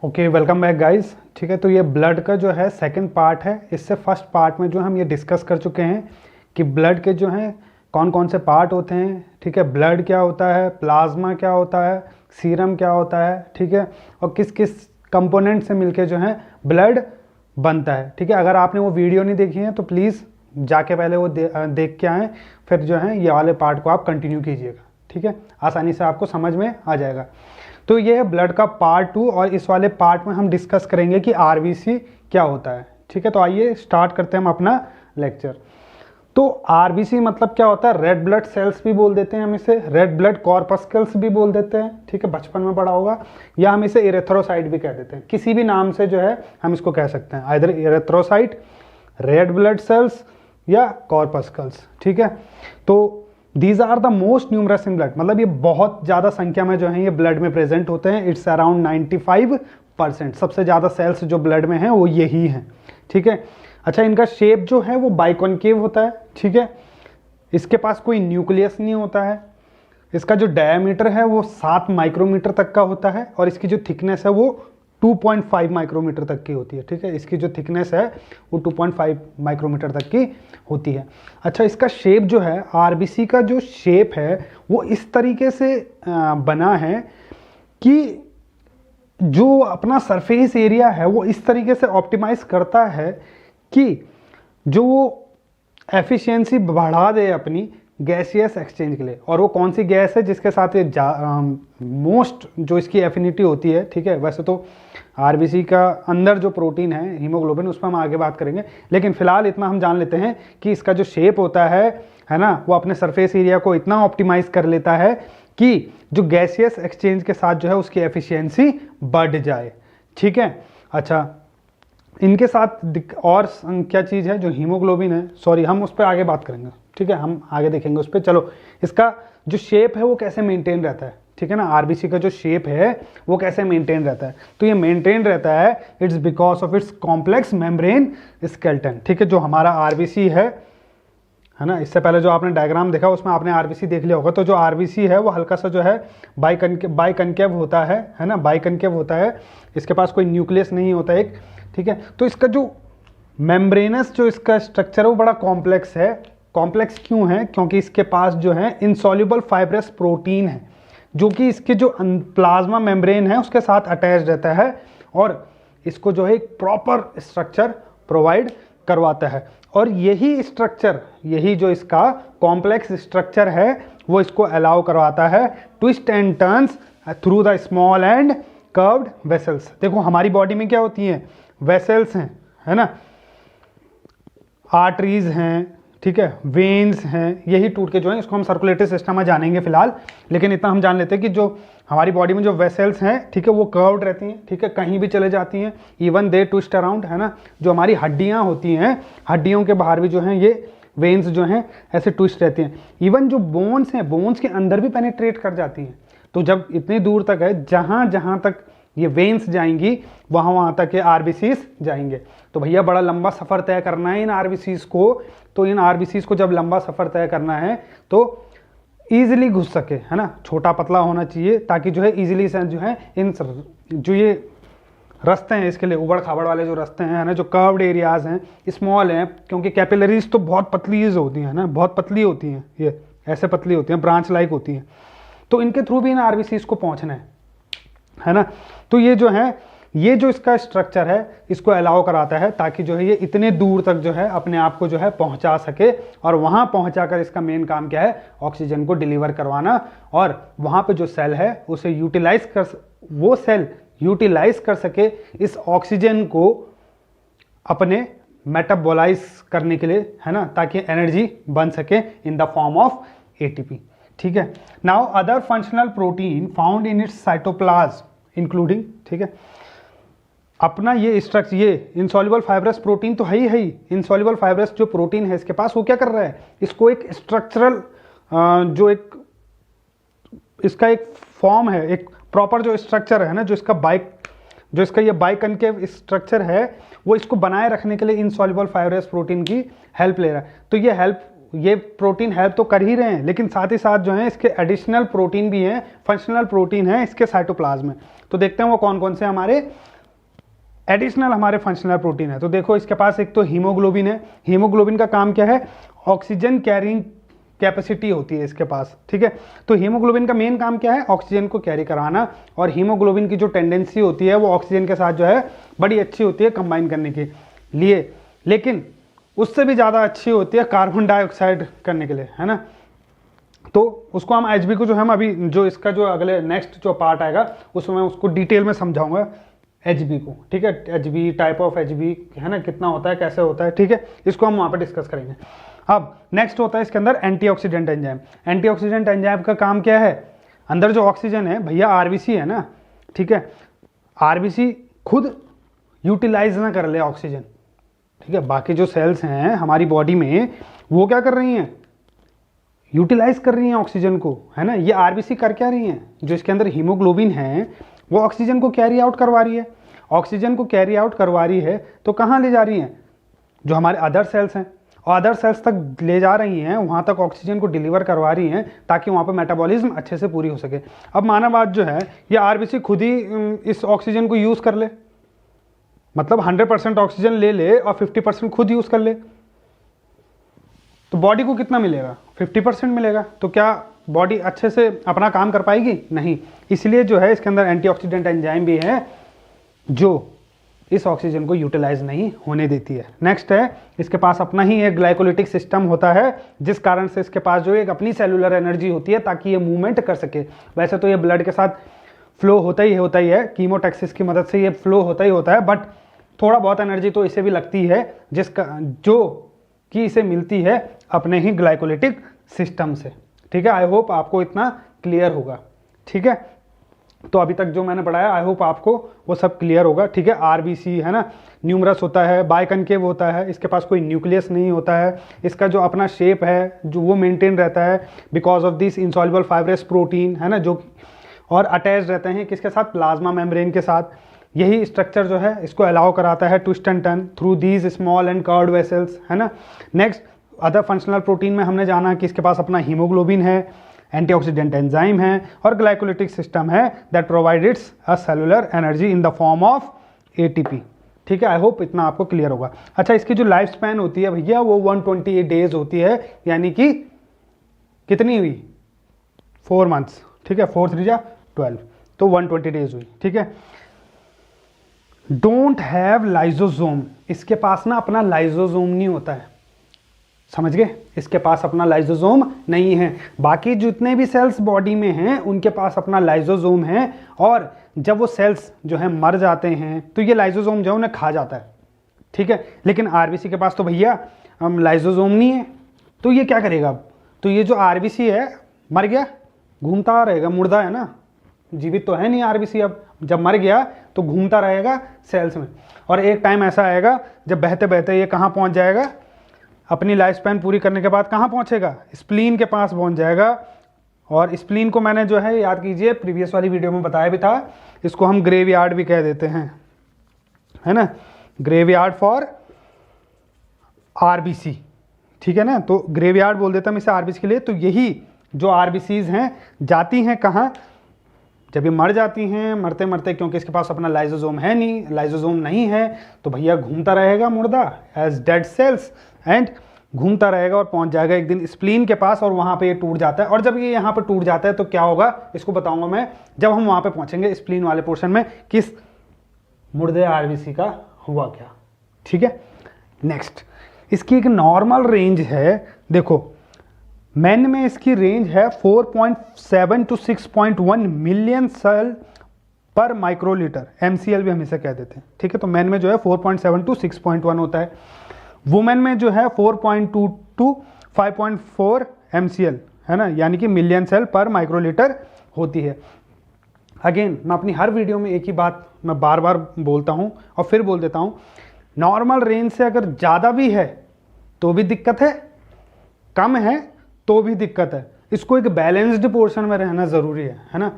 Okay, welcome back guys. ठीक है, तो ये ब्लड का जो है सेकंड पार्ट है। इससे फर्स्ट पार्ट में जो हम ये डिस्कस कर चुके हैं कि ब्लड के जो हैं कौन कौन से पार्ट होते हैं। ठीक है, ब्लड क्या होता है, प्लाज्मा क्या होता है, सीरम क्या होता है, ठीक है, और किस किस कंपोनेंट से मिलके जो है ब्लड बनता है। ठीक है, अगर आपने वो वीडियो नहीं देखी है तो प्लीज़ जाके पहले वो देख के आएँ, फिर जो है ये वाले पार्ट को आप कंटिन्यू कीजिएगा। ठीक है, आसानी से आपको समझ में आ जाएगा। तो ये है ब्लड का पार्ट 2 और इस वाले पार्ट में हम डिस्कस करेंगे कि आरबीसी क्या होता है। ठीक है, तो आइए स्टार्ट करते हैं हम अपना लेक्चर। तो आरबीसी मतलब क्या होता है, रेड ब्लड सेल्स भी बोल देते हैं हम इसे, रेड ब्लड कॉर्पस्कल्स भी बोल देते हैं। ठीक है, बचपन में पढ़ा होगा। या हम इसे इरेथ्रोसाइट भी कह देते हैं, किसी भी नाम से जो है हम इसको कह सकते हैं, either erythrocyte, red blood cells या कॉर्पस्कल्स। ठीक है, तो these are the most numerous in blood, मतलब ये बहुत ज़्यादा संख्या में जो है ये ब्लड में प्रेजेंट होते हैं। It's around 95%। सबसे ज़्यादा सेल्स जो ब्लड में हैं वो यही हैं। ठीक है, अच्छा, इनका शेप जो है वो बाइकॉन्केव होता है। ठीक है, इसके पास कोई न्यूक्लियस नहीं होता है। इसका जो डायमीटर है वो 7 माइक्रोमीटर तक का होता है और इसकी जो थिकनेस है वो 2.5 माइक्रोमीटर तक की होती है। ठीक है, इसकी जो थिकनेस है वो 2.5 माइक्रोमीटर तक की होती है। अच्छा, इसका शेप जो है, आरबीसी का जो शेप है वो इस तरीके से बना है कि जो अपना सरफेस एरिया है वो इस तरीके से ऑप्टिमाइज करता है कि जो वो एफिशिएंसी बढ़ा दे अपनी गैसियस एक्सचेंज के लिए। और वो कौन सी गैस है जिसके साथ ये मोस्ट जो इसकी एफिनिटी होती है। ठीक है, वैसे तो आरबीसी का अंदर जो प्रोटीन है हीमोग्लोबिन, उस पर हम आगे बात करेंगे, लेकिन फिलहाल इतना हम जान लेते हैं कि इसका जो शेप होता है ना, वो अपने सरफेस एरिया को इतना ऑप्टिमाइज कर लेता है कि जो गैसियस एक्सचेंज के साथ जो है उसकी एफिशिएंसी बढ़ जाए। ठीक है, अच्छा, इनके साथ और क्या चीज़ है, जो हीमोग्लोबिन है, सॉरी हम उस पर आगे बात करेंगे। ठीक है, हम आगे देखेंगे उस पर। चलो, इसका जो शेप है वो कैसे मेंटेन रहता है। ठीक है ना, आरबीसी का जो शेप है वो कैसे मेंटेन रहता है, तो ये मेंटेन रहता है it's because of its complex membrane skeleton. ठीक है, जो हमारा आरबीसी है ना, इससे पहले जो आपने डायग्राम देखा उसमें आपने आरबीसी देख लिया होगा। तो जो आरबीसी है वो हल्का सा जो है बाइकनकेव होता है ना, बाइकनकेव होता है। इसके पास कोई न्यूक्लियस नहीं होता एक। ठीक है, तो इसका जो मेम्ब्रेनस जो इसका स्ट्रक्चर है वो बड़ा कॉम्प्लेक्स है। कॉम्प्लेक्स क्यों है, क्योंकि इसके पास जो है इनसॉल्युबल फाइब्रस प्रोटीन है जो कि इसके जो प्लाज्मा मेम्ब्रेन है उसके साथ अटैच रहता है और इसको जो है एक प्रॉपर स्ट्रक्चर प्रोवाइड करवाता है। और यही स्ट्रक्चर, यही जो इसका कॉम्प्लेक्स स्ट्रक्चर है वो इसको अलाउ करवाता है twist and turns through the small and curved vessels. देखो, हमारी बॉडी में क्या होती हैं, वेसल्स हैं, है ना, आर्टरीज हैं, ठीक है, वेन्स हैं, यही टूट के जो है, इसको हम सर्कुलेटरी सिस्टम में जानेंगे फिलहाल, लेकिन इतना हम जान लेते हैं कि जो हमारी बॉडी में जो वेसल्स हैं, ठीक है, वो कर्व्ड रहती हैं। ठीक है, कहीं भी चले जाती हैं, इवन दे ट्विस्ट अराउंड, है ना। जो हमारी हड्डियां होती हैं, हड्डियों के बाहर भी जो हैं ये वेन्स जो हैं ऐसे ट्विस्ट रहती हैं। इवन जो बोन्स हैं, बोन्स के अंदर भी पेनिट्रेट कर जाती हैं। तो जब इतनी दूर तक है, जहाँ जहाँ तक ये वेन्स जाएंगी वहाँ तक ये आरबीसीज जाएंगे। तो भैया बड़ा लंबा सफ़र तय करना है इन आरबीसीज को। तो इन आरबीसीज को जब लंबा सफ़र तय करना है तो ईजिली घुस सके, है ना, छोटा पतला होना चाहिए ताकि जो है ईजिली से जो है इन जो ये रास्ते हैं इसके लिए, उबड़ खाबड़ वाले जो रास्ते हैं ना, जो कर्व्ड एरियाज हैं, स्मॉल हैं, क्योंकि कैपिलरीज तो बहुत पतली होती हैं ना, बहुत पतली होती हैं, ये ऐसे पतली होती हैं, ब्रांच लाइक होती हैं। तो इनके थ्रू भी इन आरबीसीज को पहुँचना है ना। तो ये जो है, ये जो इसका स्ट्रक्चर है इसको अलाउ कराता है ताकि जो है ये इतने दूर तक जो है अपने आप को जो है पहुंचा सके। और वहां पहुंचाकर इसका मेन काम क्या है, ऑक्सीजन को डिलीवर करवाना। और वहां पे जो सेल है उसे वो सेल यूटिलाइज कर सके इस ऑक्सीजन को अपने मेटाबोलाइज करने के लिए, है ना, ताकि एनर्जी बन सके in the form of ATP. ठीक है, now other functional protein found in its cytoplasm including, ठीक है, अपना ये स्ट्रक्चर, ये इनसॉल्युबल फाइब्रस प्रोटीन तो है ही। इनसॉल्युबल फाइब्रस जो प्रोटीन है इसके पास, वो क्या कर रहा है, इसको एक स्ट्रक्चरल जो एक इसका एक फॉर्म है, एक प्रॉपर जो स्ट्रक्चर है ना, जो इसका ये बाइकनकेव स्ट्रक्चर है, वो इसको बनाए रखने के लिए इनसॉल्युबल फाइब्रस प्रोटीन की हेल्प ले रहा है। तो ये हेल्प ये प्रोटीन हेल्प तो कर ही रहे हैं, लेकिन साथ ही साथ जो है इसके एडिशनल प्रोटीन भी हैं, फंक्शनल प्रोटीन है इसके साइटोप्लाज्म में। तो देखते हैं वो कौन कौन से हमारे एडिशनल हमारे फंक्शनल प्रोटीन है। तो देखो इसके पास एक तो हीमोग्लोबिन है। हीमोग्लोबिन का काम क्या है? ऑक्सीजन कैरिंग कैपेसिटी होती है इसके पास, ठीक है। तो हीमोग्लोबिन का मेन काम क्या है? ऑक्सीजन को कैरी कराना। और हीमोग्लोबिन की जो टेंडेंसी होती है वो ऑक्सीजन के साथ जो है बड़ी अच्छी होती है कंबाइन करने के लिए, लेकिन उससे भी ज़्यादा अच्छी होती है कार्बन डाइऑक्साइड करने के लिए, है ना। तो उसको हम एचबी को जो हम अभी जो इसका जो अगले नेक्स्ट जो पार्ट आएगा उसमें मैं उसको डिटेल में समझाऊंगा एचबी को, ठीक है। एचबी, टाइप ऑफ एचबी है ना, कितना होता है, कैसे होता है, ठीक है, इसको हम वहाँ पर डिस्कस करेंगे। अब नेक्स्ट होता है इसके अंदर एंटीऑक्सीडेंट एंजाइम। एंटीऑक्सीडेंट एंजाइम का काम क्या है? अंदर जो ऑक्सीजन है भैया आरबीसी है ना, ठीक है, आरबीसी खुद यूटिलाइज ना कर ले ऑक्सीजन, ठीक है। बाकी जो सेल्स हैं हमारी बॉडी में वो क्या कर रही हैं? यूटिलाइज कर रही हैं ऑक्सीजन को, है ना। ये आरबीसी कर क्या रही हैं? जो इसके अंदर हीमोग्लोबिन है वो ऑक्सीजन को कैरी आउट करवा रही है। ऑक्सीजन को कैरी आउट करवा रही है तो कहाँ ले जा रही हैं? जो हमारे अदर सेल्स हैं, और अदर सेल्स तक ले जा रही हैं, वहाँ तक ऑक्सीजन को डिलीवर करवा रही हैं ताकि वहाँ पर मेटाबॉलिज्म अच्छे से पूरी हो सके। अब माना बात जो है ये आरबीसी खुद ही इस ऑक्सीजन को यूज़ कर ले, मतलब 100% ऑक्सीजन ले ले और 50% खुद यूज़ कर ले, तो बॉडी को कितना मिलेगा? 50% मिलेगा। तो क्या बॉडी अच्छे से अपना काम कर पाएगी? नहीं। इसलिए जो है इसके अंदर एंटीऑक्सीडेंट एंजाइम भी है जो इस ऑक्सीजन को यूटिलाइज नहीं होने देती है। नेक्स्ट है इसके पास अपना ही एक ग्लाइकोलिटिक सिस्टम होता है, जिस कारण से इसके पास जो एक अपनी सेलुलर एनर्जी होती है ताकि ये मूवमेंट कर सके। वैसे तो ये ब्लड के साथ फ्लो होता ही है, कीमोटैक्सिस की मदद से ये फ्लो होता ही होता है, बट थोड़ा बहुत एनर्जी तो इसे भी लगती है, जिसका जो कि इसे मिलती है अपने ही ग्लाइकोलिटिक सिस्टम से, ठीक है। आई होप आपको इतना क्लियर होगा, ठीक है। तो अभी तक जो मैंने पढ़ाया आई होप आपको वो सब क्लियर होगा, ठीक है। आरबीसी है ना, न्यूमरस होता है, बाइकनकेव होता है, इसके पास कोई न्यूक्लियस नहीं होता है, इसका जो अपना शेप है जो वो मेंटेन रहता है because of this insoluble fibrous protein, है ना, जो और अटैच रहते हैं किसके साथ? प्लाज्मा मेम्ब्रेन के साथ। यही स्ट्रक्चर जो है इसको अलाउ कराता है twist and turn through these small and curved vessels, है ना। नेक्स्ट अदर फंक्शनल प्रोटीन में हमने जाना कि इसके पास अपना हीमोग्लोबिन है, एंटीऑक्सीडेंट एंजाइम है और ग्लाइकोलिटिक सिस्टम है that provides a cellular energy in the form of ATP, ठीक है। आई होप इतना आपको क्लियर होगा। अच्छा, इसकी जो लाइफ स्पैन होती है भैया वो 128 डेज होती है, यानी कि कितनी हुई? 4 मंथ्स, ठीक है। 4 3 जा 12, तो 120 डेज हुई, ठीक है। डोंट हैव लाइजोसोम, इसके पास ना अपना लाइजोसोम नहीं होता है, समझ गए? इसके पास अपना लाइजोसोम नहीं है। बाकी जितने भी सेल्स बॉडी में हैं उनके पास अपना लाइजोसोम है, और जब वो सेल्स जो है मर जाते हैं तो ये लाइजोसोम जो है उन्हें खा जाता है, ठीक है। लेकिन आरबीसी के पास तो भैया लाइजोसोम नहीं है, तो ये क्या करेगा अब? तो ये जो आरबीसी है मर गया, घूमता रहेगा, मुर्दा है ना, जीवित तो है नहीं आरबीसी। अब जब मर गया तो घूमता रहेगा सेल्स में, और एक टाइम ऐसा आएगा जब बहते बहते ये कहाँ पहुँच जाएगा? अपनी लाइफ स्पैन पूरी करने के बाद कहाँ पहुँचेगा? स्प्लीन के पास पहुँच जाएगा। और स्प्लीन को मैंने जो है याद कीजिए प्रीवियस वाली वीडियो में बताया भी था, इसको हम ग्रेवयार्ड भी कह देते हैं, है ना, ग्रेवयार्ड फॉर आरबीसी, ठीक है ना। तो ग्रेवयार्ड बोल देता हूँ इसे आरबीसी के लिए। तो यही जो आरबीसीज हैं जाती हैं कहाँ? जब ये मर जाती हैं, मरते मरते, क्योंकि इसके पास अपना लाइजोसोम है नहीं, लाइजोसोम नहीं है, तो भैया घूमता रहेगा मुर्दा एज डेड सेल्स, एंड घूमता रहेगा और पहुंच जाएगा एक दिन स्प्लीन के पास, और वहां पे ये टूट जाता है। और जब ये यहाँ पे टूट जाता है तो क्या होगा इसको बताऊंगा मैं जब हम वहां पे पहुंचेंगे स्प्लीन वाले पोर्शन में, किस मुर्दे आरबीसी का हुआ क्या, ठीक है। नेक्स्ट, इसकी एक नॉर्मल रेंज है, देखो मैन में इसकी रेंज है 4.7 टू 6.1 मिलियन सेल पर माइक्रोलीटर, MCL भी हम इसे कह देते हैं, ठीक है। तो मैन में जो है 4.7 टू 6.1 होता है, वुमेन में जो है 4.2 टू 5.4 MCL, है ना, यानी कि मिलियन सेल पर माइक्रोलीटर होती है। अगेन मैं अपनी हर वीडियो में एक ही बात मैं बार बार बोलता हूँ और फिर बोल देता हूँ, नॉर्मल रेंज से अगर ज़्यादा भी है तो भी दिक्कत है, कम है तो भी दिक्कत है। इसको एक बैलेंस्ड पोर्शन में रहना ज़रूरी है ना।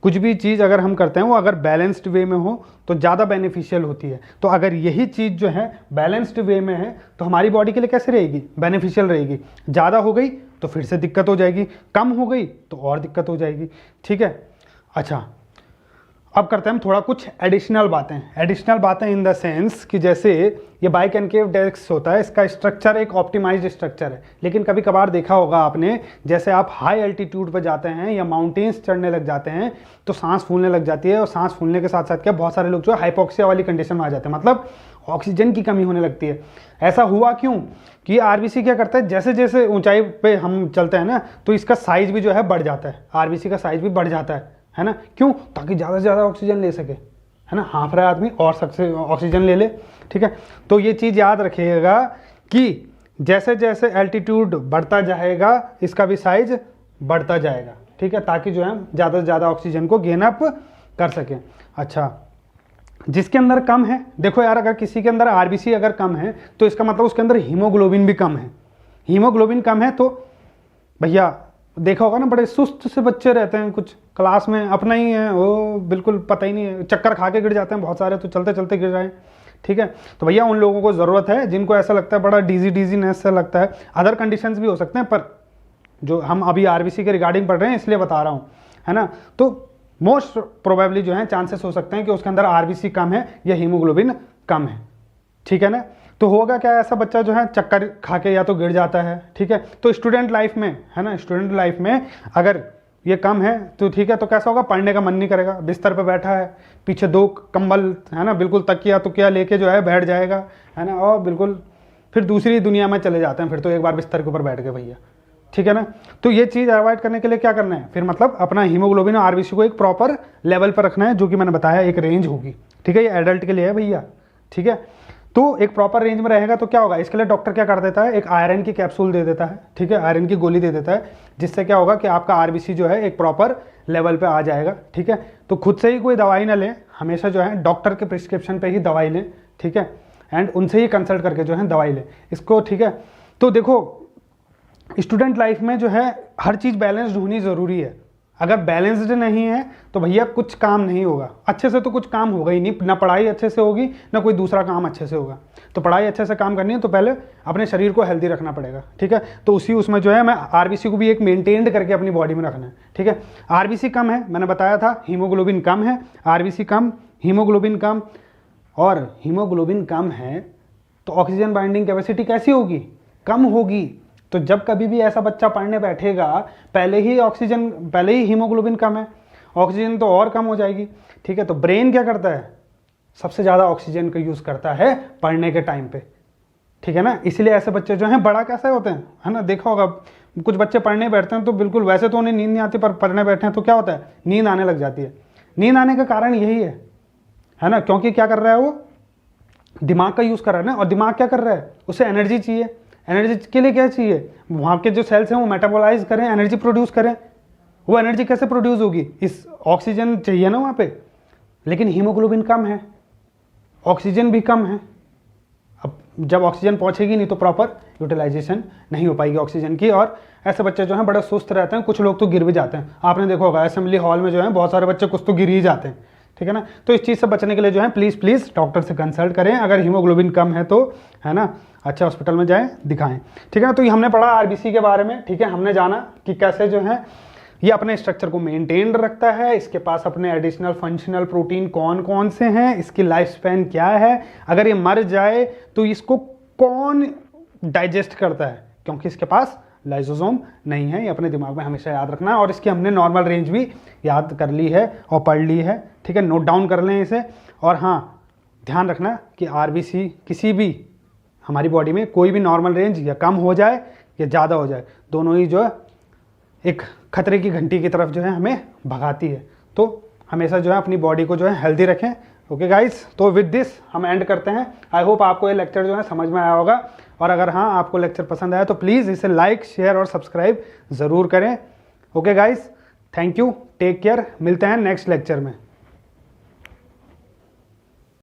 कुछ भी चीज़ अगर हम करते हैं वो अगर बैलेंस्ड वे में हो तो ज़्यादा बेनिफिशियल होती है। तो अगर यही चीज़ जो है बैलेंस्ड वे में है तो हमारी बॉडी के लिए कैसे रहेगी, बेनिफिशियल रहेगी। ज़्यादा हो गई तो फिर से दिक्कत हो जाएगी, कम हो गई तो और दिक्कत हो जाएगी, ठीक है। अच्छा, अब करते हैं हम थोड़ा कुछ एडिशनल बातें इन द सेंस कि जैसे ये बाइकनकेव डेस्क होता है, इसका स्ट्रक्चर एक ऑप्टिमाइज्ड स्ट्रक्चर है। लेकिन कभी कभार देखा होगा आपने, जैसे आप हाई एल्टीट्यूड पर जाते हैं या माउंटेन्स चढ़ने लग जाते हैं तो सांस फूलने लग जाती है, और सांस फूलने के साथ साथ क्या बहुत सारे लोग जो हाइपोक्सिया वाली कंडीशन में आ जाते हैं, मतलब ऑक्सीजन की कमी होने लगती है। ऐसा हुआ क्यों कि आरबीसी क्या करता है, जैसे जैसे ऊंचाई पे हम चलते हैं ना तो इसका साइज भी जो है बढ़ जाता है, आरबीसी का साइज भी बढ़ जाता है ना। क्यों? ताकि ज़्यादा से ज़्यादा ऑक्सीजन ले सके, है ना। हाँफ रहा है आदमी और सबसे ऑक्सीजन ले ले, ठीक है। तो ये चीज़ याद रखिएगा कि जैसे जैसे एल्टीट्यूड बढ़ता जाएगा इसका भी साइज बढ़ता जाएगा, ठीक है, ताकि जो है ज़्यादा से ज़्यादा ऑक्सीजन को गेन अप कर सकें। अच्छा, जिसके अंदर कम है, देखो यार, अगर किसी के अंदर आरबीसी अगर कम है तो इसका मतलब उसके अंदर हीमोग्लोबिन भी कम है। हीमोग्लोबिन कम है तो भैया देखा होगा ना, बड़े सुस्त से बच्चे रहते हैं, कुछ क्लास में अपना ही है वो, बिल्कुल पता ही नहीं है, चक्कर खा के गिर जाते हैं बहुत सारे, तो चलते चलते गिर रहे हैं, ठीक है। तो भैया उन लोगों को ज़रूरत है जिनको ऐसा लगता है, बड़ा डीजीनेस सा लगता है। अदर कंडीशंस भी हो सकते हैं, पर जो हम अभी आरबीसी के रिगार्डिंग पढ़ रहे हैं इसलिए बता रहा हूँ, है ना। तो मोस्ट प्रोबेबली जो है चांसेस हो सकते हैं कि उसके अंदर आरबीसी कम है या हीमोग्लोबिन कम है, ठीक है ना। तो होगा क्या, ऐसा बच्चा जो है चक्कर खा के या तो गिर जाता है, ठीक है। तो स्टूडेंट लाइफ में, है ना, स्टूडेंट लाइफ में अगर ये कम है तो ठीक है, तो कैसा होगा, पढ़ने का मन नहीं करेगा, बिस्तर पे बैठा है, पीछे 2 कंबल, है ना, बिल्कुल तकिया तुकिया लेके जो है बैठ जाएगा, है ना, और बिल्कुल फिर दूसरी दुनिया में चले जाते हैं, फिर तो एक बार बिस्तर के ऊपर बैठ गए भैया, ठीक है ना। तो ये चीज़ अवॉइड करने के लिए क्या करना है फिर, मतलब अपना हीमोग्लोबिन और आरबीसी को एक प्रॉपर लेवल पर रखना है, जो कि मैंने बताया एक रेंज होगी, ठीक है। ये एडल्ट के लिए है भैया, ठीक है। तो एक प्रॉपर रेंज में रहेगा तो क्या होगा, इसके लिए डॉक्टर क्या कर देता है, एक आयरन की कैप्सूल दे देता है, ठीक है, आयरन की गोली दे देता है, जिससे क्या होगा कि आपका आरबीसी जो है एक प्रॉपर लेवल पे आ जाएगा, ठीक है। तो खुद से ही कोई दवाई ना लें, हमेशा जो है डॉक्टर के प्रिस्क्रिप्शन पे ही दवाई लें, ठीक है, एंड उनसे ही कंसल्ट करके जो है दवाई लें इसको, ठीक है। तो देखो स्टूडेंट लाइफ में जो है हर चीज़ बैलेंस्ड होनी ज़रूरी है। अगर बैलेंस्ड नहीं है तो भैया कुछ काम नहीं होगा, अच्छे से तो कुछ काम होगा ही नहीं, ना पढ़ाई अच्छे से होगी ना कोई दूसरा काम अच्छे से होगा। तो पढ़ाई अच्छे से काम करनी है तो पहले अपने शरीर को हेल्दी रखना पड़ेगा, ठीक है। तो उसी उसमें जो है मैं आरबीसी को भी एक मेंटेन्ड करके अपनी बॉडी में रखना है, ठीक है। आरबीसी कम है, मैंने बताया था, हीमोग्लोबिन कम है, आरबीसी कम, हीमोग्लोबिन कम, और हीमोग्लोबिन कम है तो ऑक्सीजन बाइंडिंग कैपेसिटी कैसी होगी, कम होगी। तो जब कभी भी ऐसा बच्चा पढ़ने बैठेगा, पहले ही हीमोग्लोबिन कम है, ऑक्सीजन तो और कम हो जाएगी, ठीक है। तो ब्रेन क्या करता है, सबसे ज़्यादा ऑक्सीजन का यूज़ करता है पढ़ने के टाइम पे, ठीक है ना। इसलिए ऐसे बच्चे जो हैं बड़ा कैसे होते हैं, है ना, देखा होगा कुछ बच्चे पढ़ने बैठते हैं तो बिल्कुल, वैसे तो उन्हें नींद नहीं आती, पर पढ़ने बैठे हैं तो क्या होता है, नींद आने लग जाती है। नींद आने का कारण यही है ना, क्योंकि क्या कर रहा है वो, दिमाग का यूज़ कर रहा है ना, और दिमाग क्या कर रहा है, उसे एनर्जी चाहिए। एनर्जी के लिए क्या चाहिए, वहाँ के जो सेल्स हैं वो मेटाबोलाइज करें, एनर्जी प्रोड्यूस करें। वो एनर्जी कैसे प्रोड्यूस होगी, इस ऑक्सीजन चाहिए ना वहाँ पे, लेकिन हीमोग्लोबिन कम है, ऑक्सीजन भी कम है। अब जब ऑक्सीजन पहुँचेगी नहीं तो प्रॉपर यूटिलाइजेशन नहीं हो पाएगी ऑक्सीजन की, और ऐसे बच्चे जो हैं बड़े सुस्त रहते हैं, कुछ लोग तो गिर भी जाते हैं। आपने देखा होगा असेंबली हॉल में जो है बहुत सारे बच्चे कुछ तो गिर ही जाते हैं, ठीक है ना। तो इस चीज़ से बचने के लिए जो है प्लीज़ डॉक्टर से कंसल्ट करें, अगर हीमोग्लोबिन कम है तो, है ना, अच्छा हॉस्पिटल में जाएं, दिखाएं, ठीक है ना। तो ये हमने पढ़ा आरबीसी के बारे में, ठीक है। हमने जाना कि कैसे जो है ये अपने स्ट्रक्चर को मेंटेन रखता है, इसके पास अपने एडिशनल फंक्शनल प्रोटीन कौन कौन से हैं, इसकी लाइफ स्पैन क्या है, अगर ये मर जाए तो इसको कौन डाइजेस्ट करता है, क्योंकि इसके पास लाइसोसोम नहीं है। ये अपने दिमाग में हमेशा याद रखना है, और इसकी हमने नॉर्मल रेंज भी याद कर ली है और पढ़ ली है, ठीक है, नोट डाउन कर लें इसे। और हाँ, ध्यान रखना कि आरबीसी किसी भी हमारी बॉडी में कोई भी नॉर्मल रेंज या कम हो जाए या ज़्यादा हो जाए, दोनों ही जो है एक खतरे की घंटी की तरफ जो है हमें भगाती है। तो हमेशा जो है अपनी बॉडी को जो है हेल्दी रखें। ओके गाइस, तो विद दिस हम एंड करते हैं। आई होप आपको ये लेक्चर जो है समझ में आया होगा, और अगर हाँ आपको लेक्चर पसंद आया तो प्लीज़ इसे लाइक, शेयर और सब्सक्राइब ज़रूर करें। Okay guys, thank you, take care, मिलते हैं नेक्स्ट लेक्चर में।